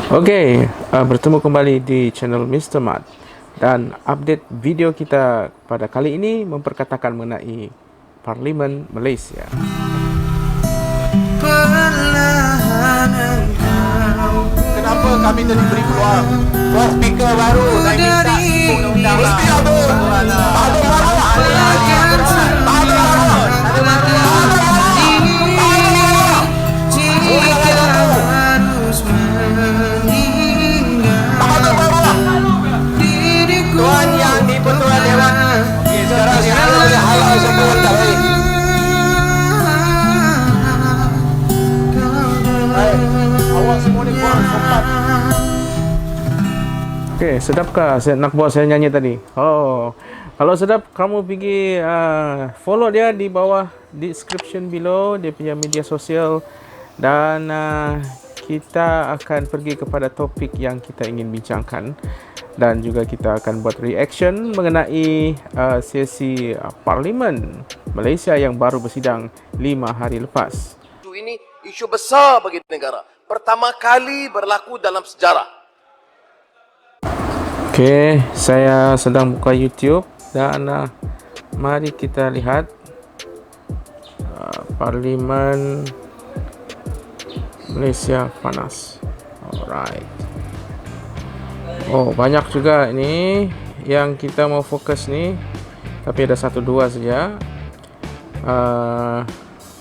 Okey, bertemu kembali di channel Mr. Mat dan update video kita pada kali ini memperkatakan mengenai Parlimen Malaysia. Kenapa kami tadi beri peluang buat speaker baru dan minta undang-undang lah. Tuan yang di Pertuan Dewan. Okey, sekarang ni halal semua tak baik. Awak semua ni kurang sopan. Okey, sedapkah saya nak buat saya nyanyi tadi? Oh, kalau sedap kamu pergi follow dia di bawah description below dia punya media sosial dan kita akan pergi kepada topik yang kita ingin bincangkan dan juga kita akan buat reaction mengenai sesi Parlimen Malaysia yang baru bersidang 5 hari lepas. Ini isu besar bagi negara. Pertama kali berlaku dalam sejarah. Okey, saya sedang buka YouTube dan mari kita lihat Parlimen Malaysia panas. Alright. Oh, banyak juga ini yang kita mau fokus ni. Tapi ada 1-2 saja.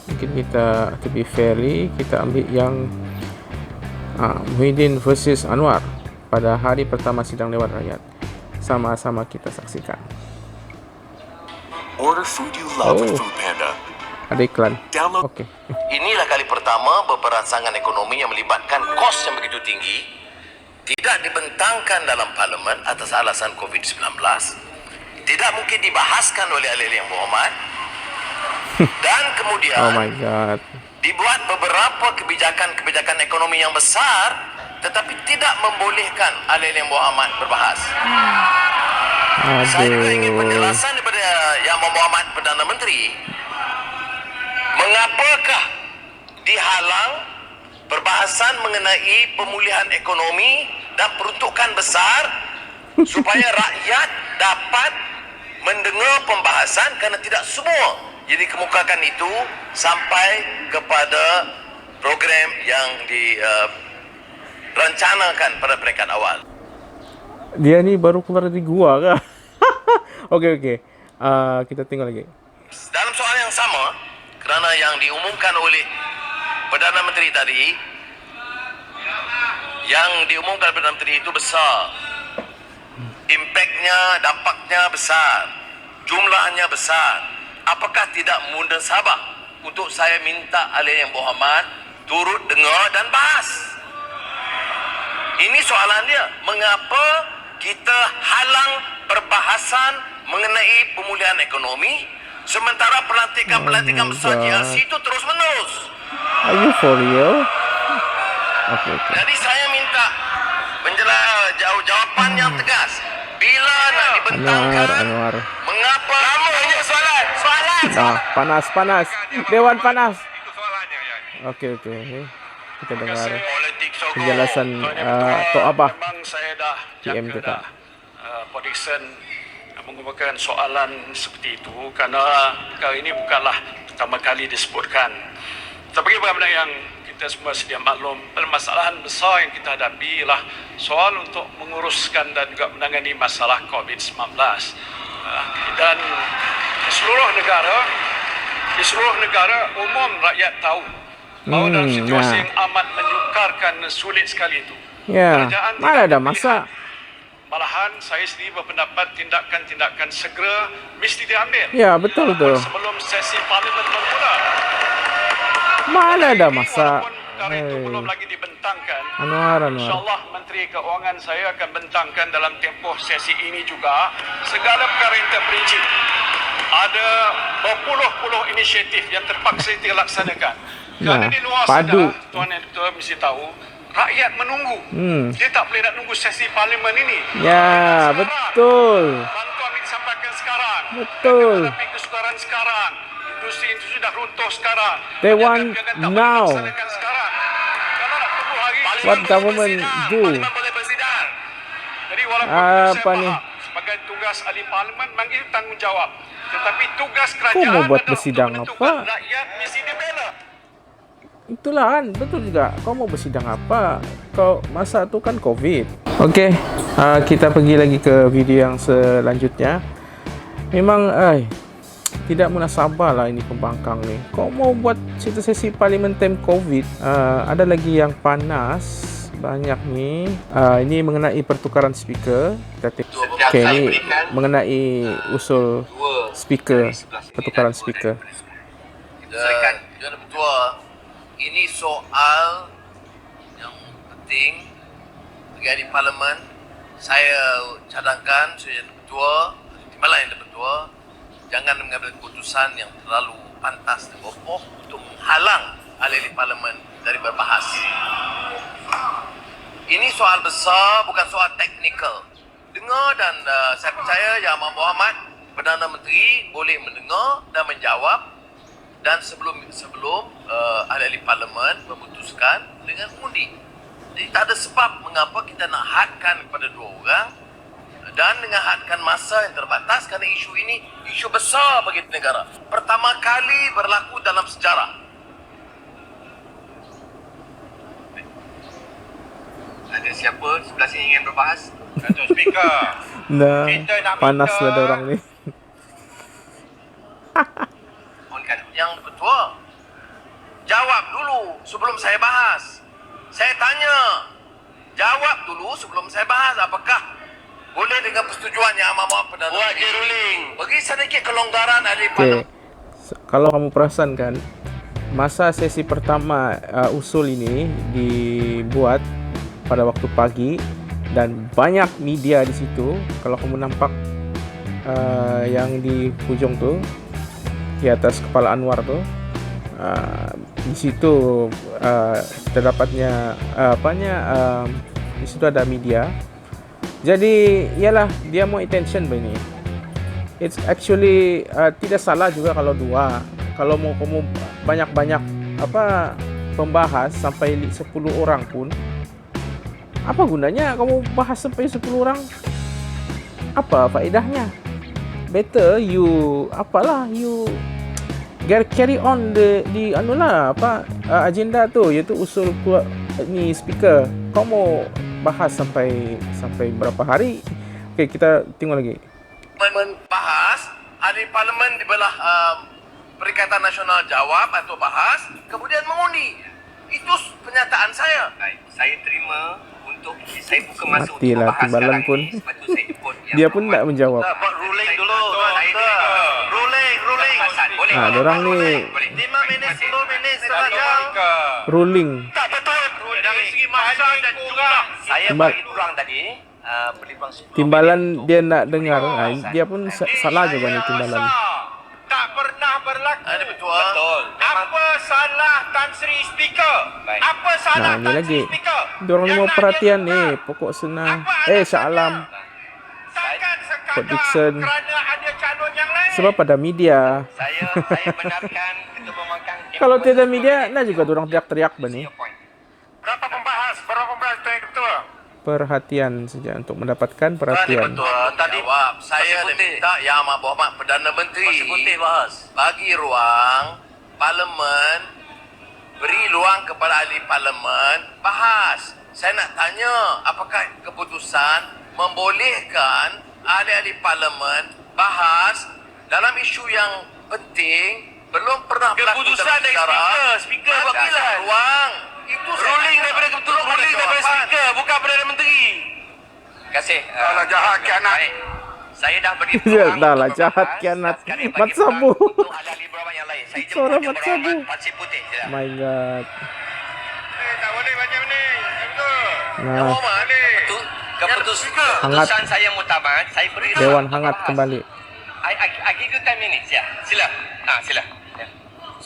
Mungkin kita to be fairly kita ambil yang Muhyiddin versus Anwar pada hari pertama sidang Dewan Rakyat. Sama-sama kita saksikan. Order food you love with Food Panda. Ada iklan. Download. Okey. Inilah kali pertama berperancangan ekonomi yang melibatkan kos yang begitu tinggi tidak dibentangkan dalam parlimen atas alasan COVID-19. Tidak mungkin dibahaskan oleh ahli-ahli yang berhormat. Dan kemudian Oh my god. dibuat beberapa kebijakan ekonomi yang besar tetapi tidak membolehkan ahli-ahli yang berhormat berbahas. Saya juga ingin penjelasan daripada Yang Berhormat Perdana Menteri. Mengapakah dihalang perbahasan mengenai pemulihan ekonomi dan peruntukan besar supaya rakyat dapat mendengar pembahasan kerana tidak semua yang dikemukakan itu sampai kepada program yang dirancanakan pada peringkat awal. Dia ni baru keluar dari gua kah? Okey. Kita tengok lagi. Dalam soal yang sama, kerana yang diumumkan oleh Perdana Menteri tadi, itu besar. Impaknya, dampaknya besar. Jumlahnya besar. Apakah tidak munasabah untuk saya minta ahli yang berhormat turut dengar dan bahas? Ini soalan dia. Mengapa kita halang perbahasan mengenai pemulihan ekonomi sementara pelantikan besar GLC itu terus menerus? Are you for real? Okay. Jadi saya minta jawapan yang tegas. Bila nak dibentangkan? Anwar. Mengapa? Namanya soalan. Panas. Dewan panas. Itu soalannya ya. Okey. Kita dengar Politik sogok. penjelasan Tok Abah. Memang saya dah PM jaga kita. dah Podikson mengumumkan soalan seperti itu kerana perkara ini bukanlah pertama kali disebutkan. Tapi bagaimana yang kita semua sedia maklum, permasalahan besar yang kita hadapi ialah soal untuk menguruskan dan juga menangani masalah COVID-19. Dan di seluruh negara umum rakyat tahu bahawa dalam situasi yang amat menyukarkan, sulit sekali itu. Ya, Kerajaan mana tidak ada masa. Malahan saya sendiri berpendapat tindakan-tindakan segera mesti diambil. Ya, betul tu. Sebelum sesi parlimen bermula. Mana ada Ini masa. Walaupun perkara itu Hei. belum lagi dibentangkan. Anwar. InsyaAllah Menteri Keuangan saya akan bentangkan dalam tempoh sesi ini juga segala perkara yang terperinci. Ada berpuluh-puluh inisiatif yang terpaksa dilaksanakan. Kerana di luar padu. sana, Tuan Editor mesti tahu, rakyat menunggu. Dia tak boleh nak nunggu sesi parlimen ini. Ya, betul. Bantuan disampaikan sekarang. Betul. Mereka hadapi kesukaran sekarang. Industri itu sudah runtuh sekarang. They want Perniagaan tak boleh now. dilaksanakan sekarang. Kalau nak tunggu hari What government do? Parlimen boleh bersidang. Jadi walaupun Apa saya faham ni? sebagai tugas ahli parlimen bagi tanggungjawab. Tetapi tugas Kau kerajaan mau buat adalah bersidang untuk menentukan apa? rakyat mesti dibela. Itulah kan, betul juga. Kau mau bersidang apa? Kau masa tu kan COVID. Okey, kita pergi lagi ke video yang selanjutnya. Memang, tidak munasabah lah ini pembangkang ni. Kau mau buat sesi parlimen time COVID. Ada lagi yang panas. Banyak ni. Ini mengenai pertukaran speaker. Kita tengok. Okey, ini mengenai usul speaker, pertukaran speaker. Tuan Ketua, ini soal yang penting bagi ahli parlimen. Saya cadangkan sebagai Ketua, timbalan yang Ketua, jangan mengambil keputusan yang terlalu pantas dan kokoh untuk menghalang ahli parlimen dari berbahas. Ini soal besar, bukan soal teknikal. Dengar dan saya percaya Yang Amat Berhormat Perdana Menteri boleh mendengar dan menjawab, dan sebelum ahli-ahli parlimen memutuskan dengan undi. Jadi tak ada sebab mengapa kita nak hadkan kepada dua orang dan dengan hadkan masa yang terbatas, kerana isu ini isu besar bagi negara. Pertama kali berlaku dalam sejarah. Ada siapa sebelah sini ingin berbahas? Datuk Speaker, Nah, kita nak panas minta- lah ada orang ni. Yang Ketua, jawab dulu sebelum saya bahas. Saya tanya, jawab dulu sebelum saya bahas. Apakah boleh dengan persetujuan Yang Amat Berhormat Perdana Menteri? Buat je ruling. Bagi sedikit kelonggaran ahli Okey. parlimen. Kalau kamu perasan kan, masa sesi pertama usul ini dibuat pada waktu pagi dan banyak media di situ. Kalau kamu nampak yang di hujung tu, di atas kepala Anwar tu, di situ terdapatnya di situ ada media. Jadi ialah dia mau attention begini. It's actually tidak salah juga kalau dua. Kalau mau kamu banyak-banyak pembahas sampai 10 orang pun, apa gunanya kamu bahas sampai 10 orang? Apa faedahnya? Better you carry on di agenda tu, iaitu usul ni speaker. Kau mau bahas sampai berapa hari? Okey, kita tengok lagi. Bahas, ahli parlimen dibelah Perikatan Nasional jawab atau bahas, kemudian mengundi. Itu pernyataan saya. Saya terima untuk saya buka masa untuk Matilah membahas timbalan sekarang pun. ini. Sebab tu saya jemput Yang Dia pun tak Berhormat. menjawab. Buat ruling dulu, Ruling. Boleh. Orang ni 5 minit, 10 minit, setengah jam. ruling. Tak betul. Dari segi masa dan jumlah. Saya bagi kurang tadi. Beli kurang 10 Timbalan minit dia nak dengar. Dia pun salah juga ni timbalan. Tak pernah berlaku. Ada betul. Apa salah Tan Sri Speaker? Apa salah Nah, ini Tan lagi. Sri Speaker? Diorang ni Yang mau nak perhatian dia ni. dengar. Pokok Senah. Apa Shah Alam. Takkan sekadar Port Dickson. kerana ada calon yang lain. Sebab pada media. Saya benarkan Ketua Pembangkang. Kalau tiada media, nah juga diorang teriak-teriak bani. Berapa pembahas Tuan Ketua? Perhatian saja untuk mendapatkan perhatian. Tadi jawab. Saya minta Yang Amat Berhormat Perdana Menteri bagi ruang parlimen, beri ruang kepada ahli parlimen bahas. Saya nak tanya, apakah keputusan membolehkan ahli-ahli parlimen bahas dalam isu yang penting belum pernah berlaku dalam sejarah? Speaker bagilah ruang. Itu ruling daripada kebetulan, ruling daripada speaker, bukan Perdana Menteri. Terima kasih. Kalau jahat kianat. Saya dah beri Ya, peluang dah lah, untuk jahat berbahas. kianat. Sekarang Mat bagi Sabu. peluang untuk ahli-ahli berhormat yang lain. Saya Suara jemput Yang Mat Sabu. Berhormat Pasir Putih. Sila. My God. Tak boleh macam ni. Betul. Nah, Keputusan saya mutamat, saya beri ruang Dewan untuk hangat bahas. kembali. I give you 10 minutes ya. Sila. Sila. Ya.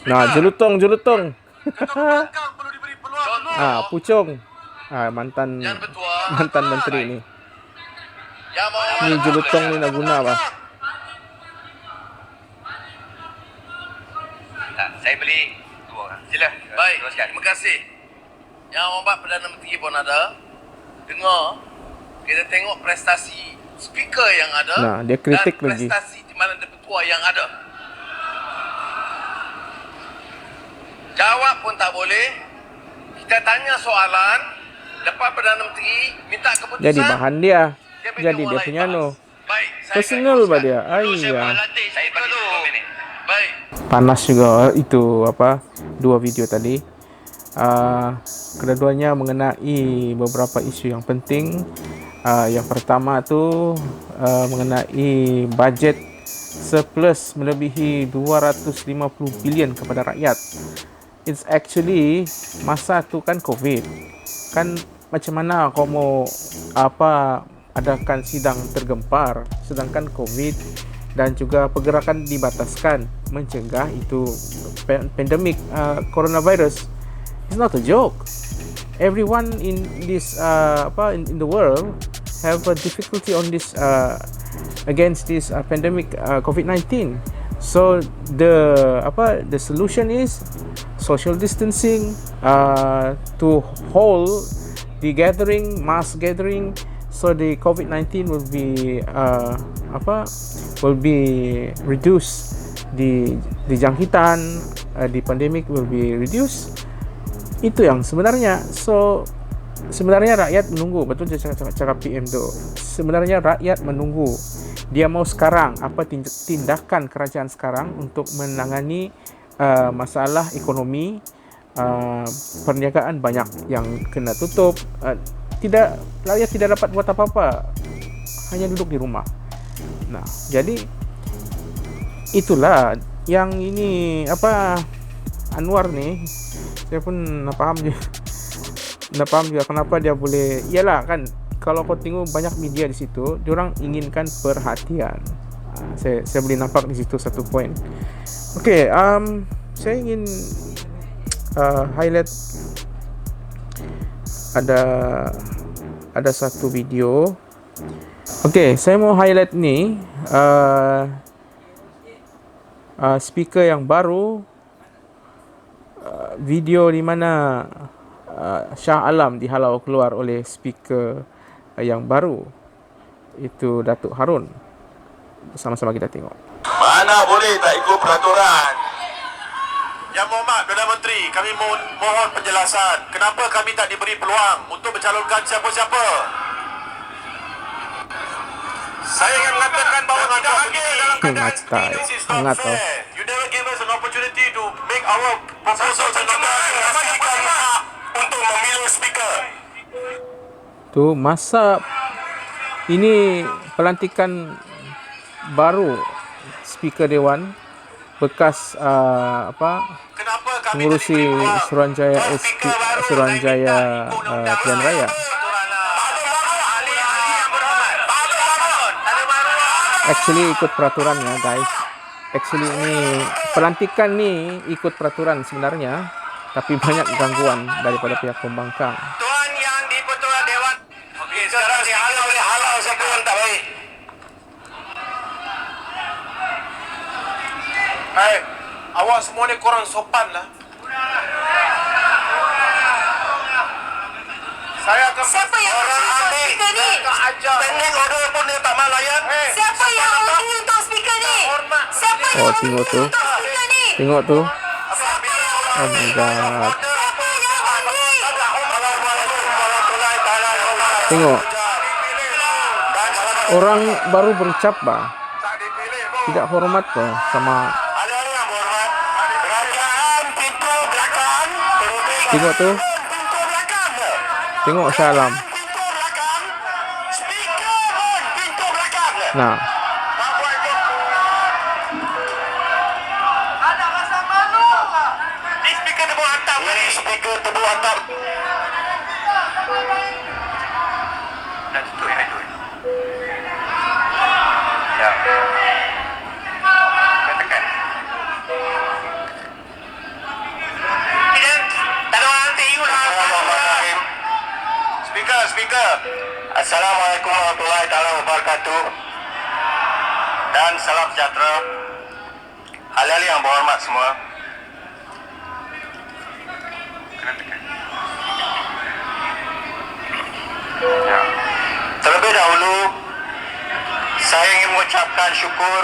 Nah, jelutong. Perlu diberi peluang. Pucung. Mantan Yang Ketua, menteri ni. Yang Berhormat Ni jelutong ni nak guna apa? Saya beli 2 orang. Sila. Baik. Terima kasih. Yang Hormat Perdana Menteri pun ada. Dengar, kita tengok prestasi speaker yang ada. Nah, dia kritik dan lagi. prestasi di mana Ketua yang ada. Jawab pun tak boleh. Kita tanya soalan, lepas Perdana Menteri minta keputusan. Jadi bahan dia. bagi Jadi orang dia lain punya balas. Baik, saya personal akan bah dia. teruskan. Dulu saya Ayah. berlatih speaker tu. Baik. Panas juga itu apa dua video tadi. Kedua-duanya mengenai beberapa isu yang penting. Yang pertama tu mengenai bajet surplus melebihi 250 bilion kepada rakyat. It's actually masa tu kan COVID. Kan macam mana kau mau adakan sidang tergempar sedangkan COVID dan juga pergerakan dibataskan mencegah itu pandemik coronavirus. It's not a joke. Everyone in this in the world have a difficulty on this against this pandemic COVID-19. So the solution is social distancing, to hold the gathering, mass gathering, so the COVID-19 will be reduced, the jangkitan, the pandemic will be reduced. Itu yang sebenarnya. So sebenarnya rakyat menunggu. Betul je cakap PM tu. Sebenarnya rakyat menunggu. Dia mau sekarang apa tindakan kerajaan sekarang untuk menangani masalah ekonomi. Perniagaan banyak yang kena tutup. Rakyat tidak dapat buat apa-apa. Hanya duduk di rumah. Nah, jadi itulah yang ini Anwar ni, saya pun nak faham juga kenapa dia boleh. Iyalah kan, kalau kau tengok banyak media di situ, diorang inginkan perhatian. Saya boleh nampak di situ satu poin. Okey, saya ingin highlight ada satu video. Okey, saya mau highlight ni speaker yang baru, video di mana Shah Alam dihalau keluar oleh speaker yang baru, itu Datuk Harun. Sama-sama kita tengok. Mana boleh tak ikut peraturan? Yang Mohd Perdana Menteri, kami mohon penjelasan. Kenapa kami tak diberi peluang untuk mencalonkan siapa-siapa? Saya ingin mengatakan bahawa tidak adil dalam keadaan seperti ini. This is not fair. You never give us an opportunity to make our proposal untuk memilih speaker. Tu masa ini pelantikan baru speaker Dewan bekas mengurusi Suruhanjaya Pilihan Raya. Actually ikut peraturannya guys. Actually ini pelantikan ni ikut peraturan sebenarnya, tapi banyak gangguan daripada pihak pembangkang. Tuan yang di-Ketua Dewan. Okey, sekarang dihalau siapa yang tak baik. Hai, awak semua ni korang sopan lah. Saya akan Siapa yang undi speaker ni? Pending order pun dia tak mahu layan. Siapa yang undi untuk speaker ni? Siapa yang undi tengok tu. untuk speaker ni? Tengok tu. Siapa yang undi? Oh my god. Siapa yang undi? Tengok. Orang baru berucap bah. Tidak hormat bah sama. Tengok tu. Tengok Shah Alam. Nah, Ada rasa malu tak? Ni speaker tebuk atap ni. Speaker tebuk atap. Dah tutup ya itu. Ya. Katakan. Tidak. Tak ada orang TU lah. Speaker. Assalamualaikum warahmatullahi wabarakatuh. Dan salam sejahtera. Ahli-ahli yang berhormat semua. Kena tekan. dahulu saya ingin mengucapkan syukur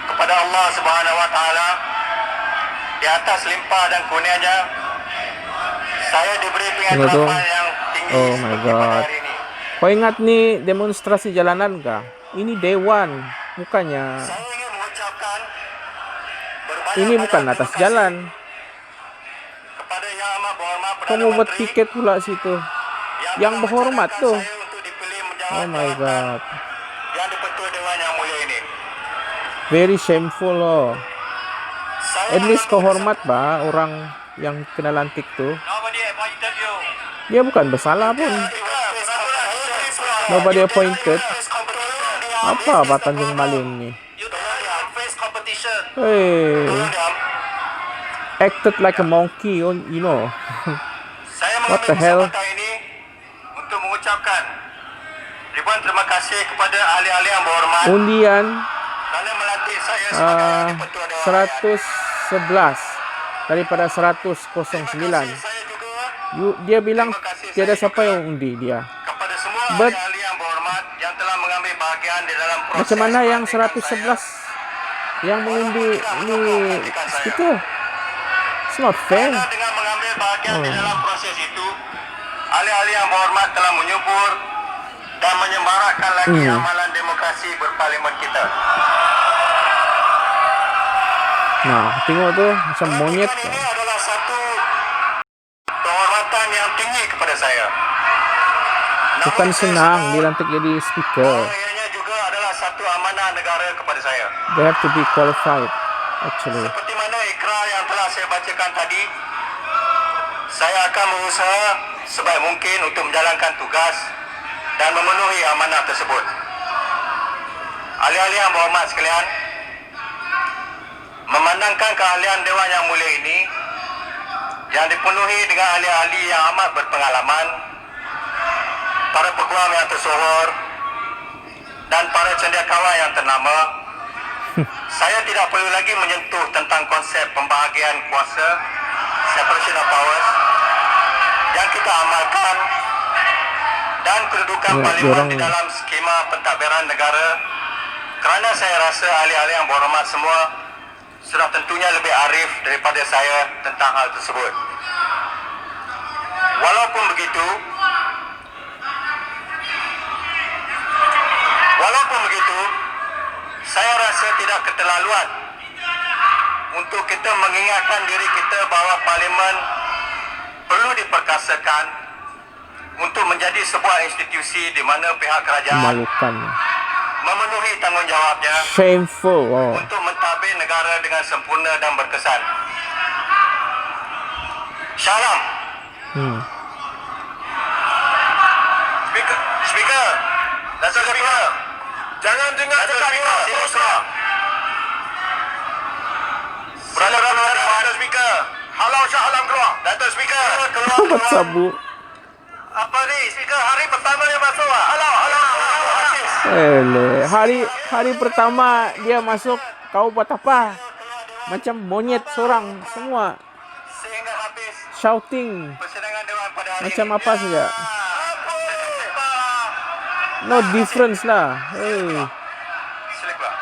kepada Allah Subhanahu wa taala di atas limpah dan kurnianya saya diberi pengetahuan yang tinggi Oh my seperti pada God. hari ini. Kau ingat nih demonstrasi jalanan kah? Ini day one, bukannya. Saya ingin mengucapkan berbanyak Ini bukan banyak atas terima kasih jalan. kepada yang amat berhormat Perdana Kau mau buat Menteri piket pula situ. Yang telah berhormat mencalonkan tuh. saya untuk dipilih menjawab Oh my jawatan God. yang dipetua Dewan Yang Mulia ini. Very shameful loh. Saya At least kau mengambil hormat bah orang yang kena lantik tuh. Nobody appointed you. Dia bukan bersalah pun. Nobody appointed. Apa Pak Tanjung Malin nih? You don't face competition. Hey, Diam. acted like a monkey, you know. Saya What the mengambil hell? kesempatan ini untuk mengucapkan ribuan terima kasih kepada ahli-ahli yang berhormat Undian kerana melantik saya sebagai yang dipetua Dewan Rakyat. 111 daripada 109. Saya juga Dia bilang tiada siapa yang undi dia. kepada semua But- ahli-ahli yang berhormat yang telah mengambil bahagian di dalam proses Macam mana yang pelantikan 111 saya. yang mengundi ini speaker? It's not fair. Kerana dengan mengambil bahagian di Oh. dalam proses itu, ahli-ahli yang berhormat telah menyubur dan menyemarakkan lagi amalan demokrasi berparlimen kita. Nah, tengok tu macam monyet. Pelantikan ini adalah satu penghormatan yang tinggi kepada saya. Bukan Namun saya senang sedar dilantik jadi speaker. bahawa ianya juga adalah satu amanah negara kepada saya. They have to be qualified actually. Seperti mana ikrar yang telah saya bacakan tadi, saya akan berusaha sebaik mungkin untuk menjalankan tugas dan memenuhi amanah tersebut. Ahli-ahli yang berhormat sekalian, memandangkan keahlian Dewan Yang Mulia ini yang dipenuhi dengan ahli-ahli yang amat berpengalaman, para peguam yang tersohor dan para cendekiawan yang ternama, saya tidak perlu lagi menyentuh tentang konsep pembahagian kuasa, separation of powers yang kita amalkan dan kedudukan Ya, parlimen diorang- di dalam skema pentadbiran negara, kerana saya rasa ahli-ahli yang berhormat semua sudah tentunya lebih arif daripada saya tentang hal tersebut. Walaupun begitu, saya rasa tidak keterlaluan untuk kita mengingatkan diri kita bahawa parlimen perlu diperkasakan untuk menjadi sebuah institusi di mana pihak kerajaan Memalukan. memenuhi tanggungjawabnya Shameful. Oh. untuk mentadbir negara dengan sempurna dan berkesan. Syalam. Speaker. Datuk Speaker. Jangan dengar cakap ni. Teruslah. Datuk Speaker. Halau Shah Alam keluar. Datuk Speaker. Buat sabu. Apa ni? Speaker hari pertama yang masuk. Halau. Hafiz. Hari pertama dia masuk, kau buat apa? Macam monyet seorang semua Sehingga habis shouting persidangan Dewan pada hari macam ini. apa saja. No difference lah. Hey, Silakan.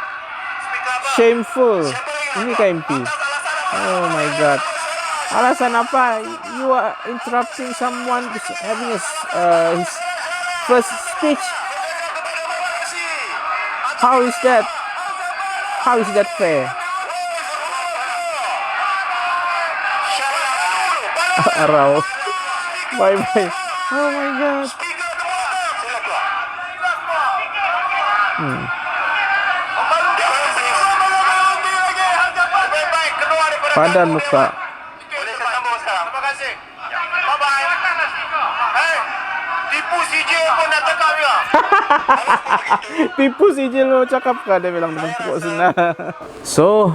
Speaker apa? shameful. Ini KMP. Oh my God. Alasan apa? You are interrupting someone who's having his first speech. How is that? How is that fair? Arau. Bye bye. Oh my God. Padan muka. Boleh saya sambung sekarang? Terima kasih. Bye-bye. Hey, tipu CJ pun nak tekap juga. Tipu si Jil mau cakap kah dia bilang dengan pokok sunnah. So,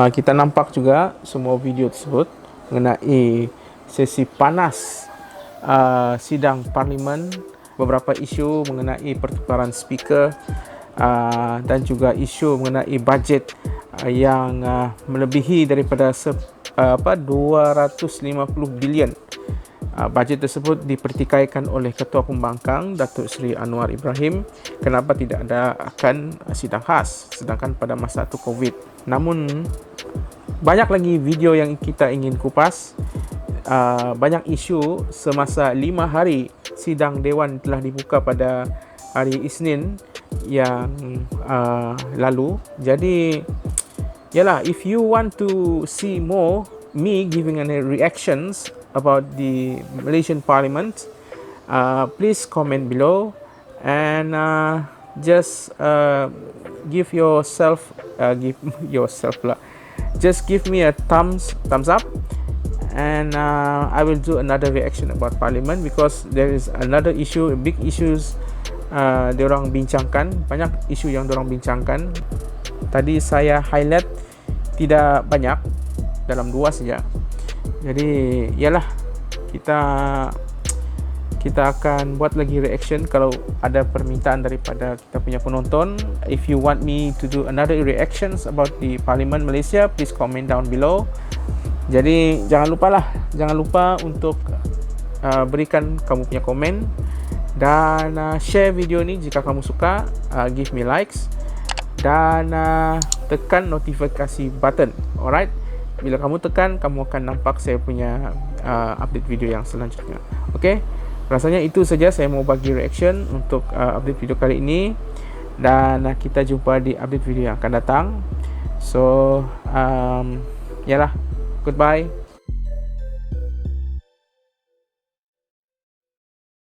kita nampak juga semua video tersebut mengenai sesi panas sidang parlimen, beberapa isu mengenai pertukaran speaker dan juga isu mengenai bajet yang melebihi daripada 250 bilion bajet tersebut dipertikaikan oleh Ketua Pembangkang Datuk Seri Anwar Ibrahim. Kenapa tidak ada akan sidang khas sedangkan pada masa itu Covid. Namun banyak lagi video yang kita ingin kupas. Banyak isu semasa 5 hari sidang Dewan telah dibuka pada hari Isnin yang lalu. Jadi yalah, if you want to see more me giving any reactions about the Malaysian Parliament, please comment below and just give yourself just give me a thumbs up, and I will do another reaction about Parliament because there is another issue, big issues diorang bincangkan, banyak isu yang diorang bincangkan. Tadi saya highlight tidak banyak, dalam 2 saja. Jadi yalah, kita akan buat lagi reaction kalau ada permintaan daripada kita punya penonton. If you want me to do another reactions about the Parliament Malaysia, please comment down below. Jadi jangan lupa untuk berikan kamu punya komen dan share video ni jika kamu suka. Give me likes dan tekan notifikasi button. Alright, bila kamu tekan, kamu akan nampak saya punya update video yang selanjutnya. Okay, rasanya itu saja saya mau bagi reaction untuk update video kali ini, dan kita jumpa di update video yang akan datang. So yalah, goodbye.